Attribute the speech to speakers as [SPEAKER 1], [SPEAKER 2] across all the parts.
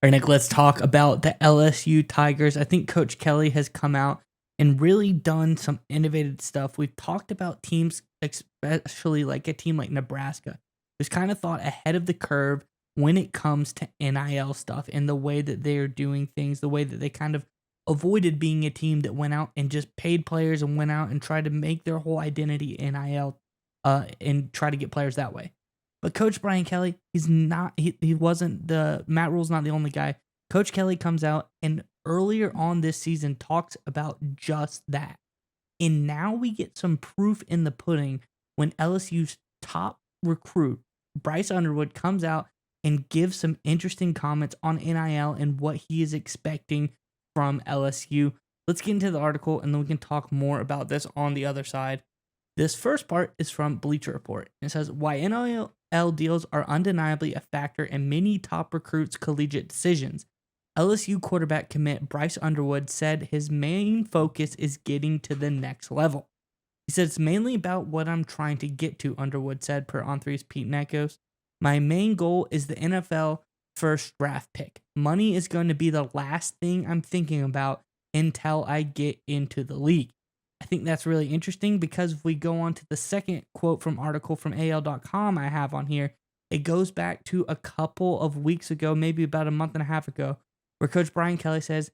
[SPEAKER 1] All right, Nick, let's talk about the LSU Tigers. I think Coach Kelly has come out and really done some innovative stuff. We've talked about teams, especially like a team like Nebraska, who's kind of thought ahead of the curve when it comes to NIL stuff and the way that they are doing things, the way that they kind of avoided being a team that went out and just paid players and went out and tried to make their whole identity NIL and try to get players that way. But Coach Brian Kelly, he's not. He wasn't the Matt Rule's not the only guy. Coach Kelly comes out and earlier on this season talks about just that. And now we get some proof in the pudding when LSU's top recruit, Bryce Underwood, comes out and gives some interesting comments on NIL and what he is expecting from LSU. Let's get into the article and then we can talk more about this on the other side. This first part is from Bleacher Report. It says, why NIL deals are undeniably a factor in many top recruits' collegiate decisions. LSU quarterback commit Bryce Underwood said his main focus is getting to the next level. He said, it's mainly about what I'm trying to get to, Underwood said per On3's Pete Nekos. My main goal is the NFL first draft pick. Money is going to be the last thing I'm thinking about until I get into the league. I think that's really interesting because if we go on to the second quote from article from AL.com I have on here, it goes back to a couple of weeks ago, maybe about a month and a half ago, where Coach Brian Kelly says,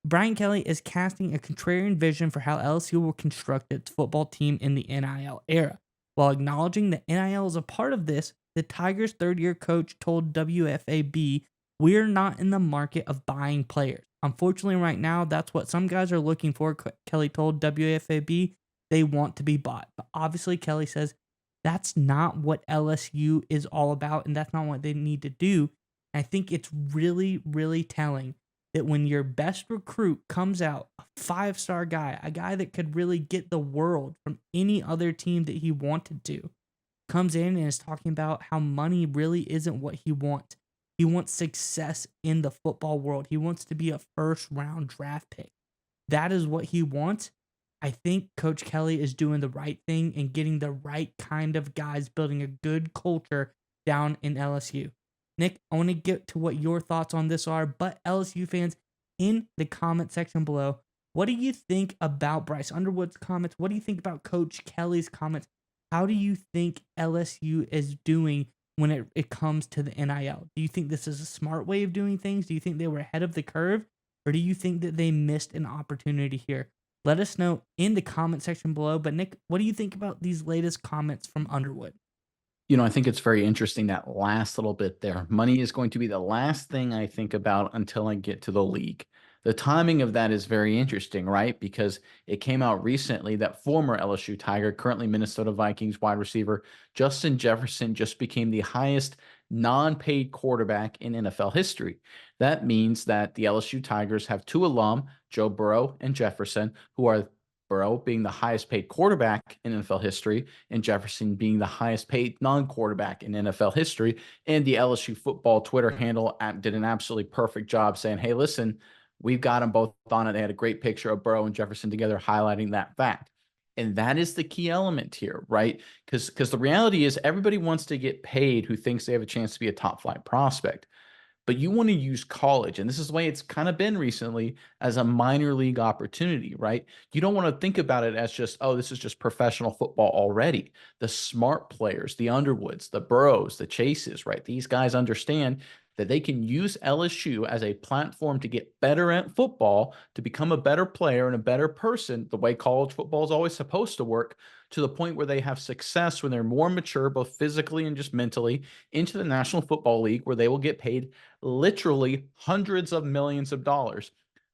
[SPEAKER 1] Brian Kelly is casting a contrarian vision for how LSU will construct its football team in the NIL era. While acknowledging that NIL is a part of this, the Tigers' third-year coach told WFAB, we're not in the market of buying players. Unfortunately, right now, that's what some guys are looking for, Kelly told WFAB. They want to be bought. But obviously, Kelly says that's not what LSU is all about, and that's not what they need to do. And I think it's really, really telling that when your best recruit comes out, a five-star guy, a guy that could really get the world from any other team that he wanted to, comes in and is talking about how money really isn't what he wants. He wants success in the football world. He wants to be a first-round draft pick. That is what he wants. I think Coach Kelly is doing the right thing and getting the right kind of guys, building a good culture down in LSU. Nick, I want to get to what your thoughts on this are, but LSU fans, in the comment section below, what do you think about Bryce Underwood's comments? What do you think about Coach Kelly's comments? How do you think LSU is doing when it comes to the NIL? Do you think this is a smart way of doing things? Do you think they were ahead of the curve? Or do you think that they missed an opportunity here? Let us know in the comment section below. But Nick, what do you think about these latest comments from Underwood?
[SPEAKER 2] I think it's very interesting that last little bit there. Money is going to be the last thing I think about until I get to the league. The timing of that is very interesting, right? Because it came out recently that former LSU Tiger, currently Minnesota Vikings wide receiver Justin Jefferson, just became the highest non-paid quarterback in NFL history. That means that the LSU Tigers have two alum, Joe Burrow and Jefferson, who are Burrow being the highest paid quarterback in NFL history, and Jefferson being the highest paid non-quarterback in NFL history. And the LSU football Twitter handle did an absolutely perfect job saying, hey, listen, we've got them both on it. They had a great picture of Burrow and Jefferson together highlighting that fact. And that is the key element here, right? Because the reality is everybody wants to get paid who thinks they have a chance to be a top flight prospect. But you want to use college, and this is the way it's kind of been recently, as a minor league opportunity, right? You don't want to think about it as just, oh, this is just professional football already. The smart players, the Underwoods, the Burrows, the Chases, right? These guys understand that they can use LSU as a platform to get better at football, to become a better player and a better person, the way college football is always supposed to work, to the point where they have success when they're more mature, both physically and just mentally, into the National Football League, where they will get paid literally hundreds of millions of dollars.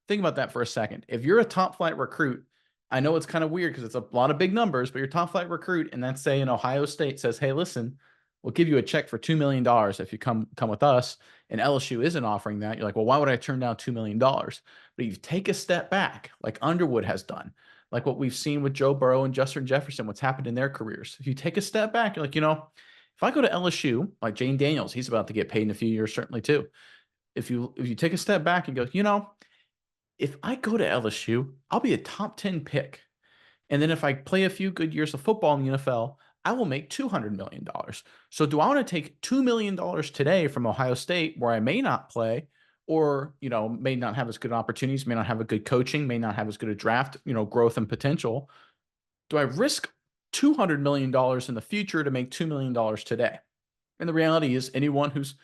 [SPEAKER 2] Think about that for a second. If you're a top flight recruit, I know it's kind of weird because it's a lot of big numbers, but you're a top flight recruit, and that's, say, in Ohio State says, hey, listen, we'll give you a check for $2 million if you come with us, and LSU isn't offering that. You're like, well, why would I turn down $2 million? But if you take a step back, like Underwood has done, like what we've seen with Joe Burrow and Justin Jefferson, what's happened in their careers. If you take a step back, you're like, if I go to LSU, like Jane Daniels, he's about to get paid in a few years, certainly too. If you take a step back and go, if I go to LSU, I'll be a top 10 pick. And then if I play a few good years of football in the NFL, I will make $200 million. So do I want to take $2 million today from Ohio State, where I may not play, or, may not have as good opportunities, may not have a good coaching, may not have as good a draft, growth and potential. Do I risk $200 million in the future to make $2 million today? And the reality is, anyone who's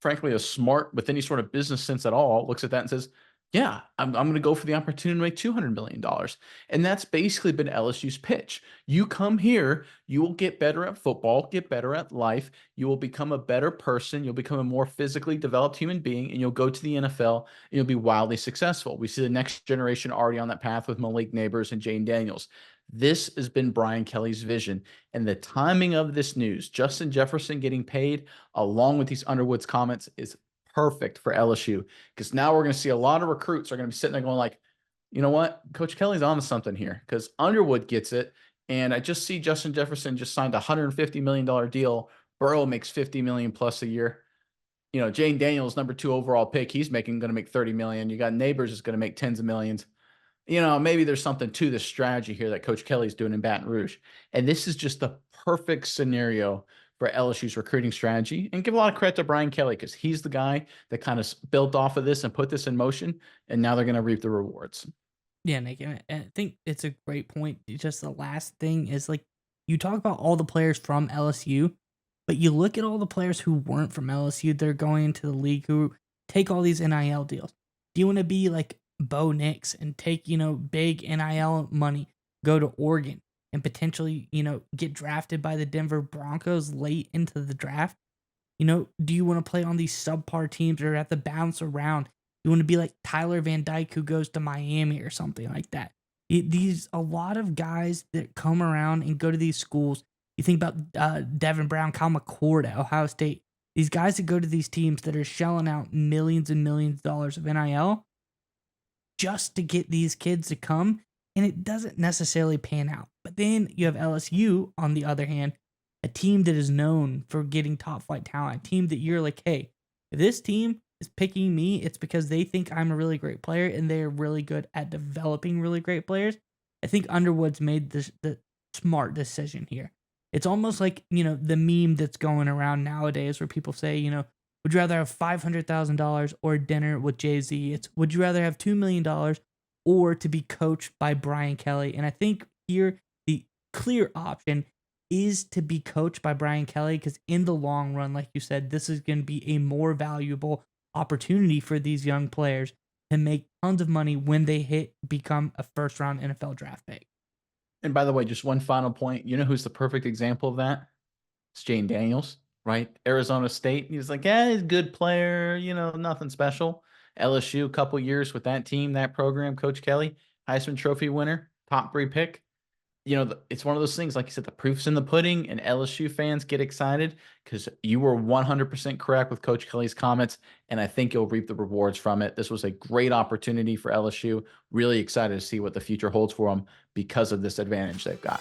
[SPEAKER 2] frankly a smart with any sort of business sense at all looks at that and says, yeah, I'm going to go for the opportunity to make $200 million. And that's basically been LSU's pitch. You come here, you will get better at football, get better at life. You will become a better person. You'll become a more physically developed human being, and you'll go to the NFL and you'll be wildly successful. We see the next generation already on that path with Malik Neighbors and Jane Daniels. This has been Brian Kelly's vision. And the timing of this news, Justin Jefferson getting paid, along with these Underwood's comments, is perfect for LSU, because now we're going to see a lot of recruits are going to be sitting there going like, you know what, Coach Kelly's on to something here, because Underwood gets it. And I just see Justin Jefferson just signed a $150 million deal. Burrow makes $50 million plus a year. Jane Daniels, number 2 overall pick, he's going to make $30 million. You got Neighbors is going to make tens of millions. Maybe there's something to the strategy here that Coach Kelly's doing in Baton Rouge. And this is just the perfect scenario for LSU's recruiting strategy. And give a lot of credit to Brian Kelly, because he's the guy that kind of built off of this and put this in motion. And now they're going to reap the rewards.
[SPEAKER 1] Yeah, Nick, and I think it's a great point. Just the last thing is, like, you talk about all the players from LSU, but you look at all the players who weren't from LSU, they're going into the league, who take all these NIL deals. Do you want to be like Bo Nix and take, big NIL money, go to Oregon and potentially, get drafted by the Denver Broncos late into the draft? Do you want to play on these subpar teams or have to bounce around? You want to be like Tyler Van Dyke, who goes to Miami or something like that. These a lot of guys that come around and go to these schools. You think about Devin Brown, Kyle McCord at Ohio State. These guys that go to these teams that are shelling out millions and millions of dollars of NIL just to get these kids to come, and it doesn't necessarily pan out. But then you have LSU, on the other hand, a team that is known for getting top flight talent, a team that you're like, hey, if this team is picking me, it's because they think I'm a really great player and they're really good at developing really great players. I think Underwood's made the smart decision here. It's almost like, the meme that's going around nowadays where people say, would you rather have $500,000 or dinner with Jay-Z? It's, would you rather have $2 million or to be coached by Brian Kelly? And I think here the clear option is to be coached by Brian Kelly, because in the long run, like you said, this is going to be a more valuable opportunity for these young players to make tons of money when they become a first-round NFL draft pick.
[SPEAKER 2] And by the way, just one final point. You know who's the perfect example of that? It's Jane Daniels, right? Arizona State. He's like, yeah, he's a good player, nothing special. LSU, a couple years with that team, that program, Coach Kelly, Heisman Trophy winner, top 3 pick. It's one of those things, like you said, the proof's in the pudding, and LSU fans get excited because you were 100% correct with Coach Kelly's comments, and I think you'll reap the rewards from it. This was a great opportunity for LSU. Really excited to see what the future holds for them because of this advantage they've got.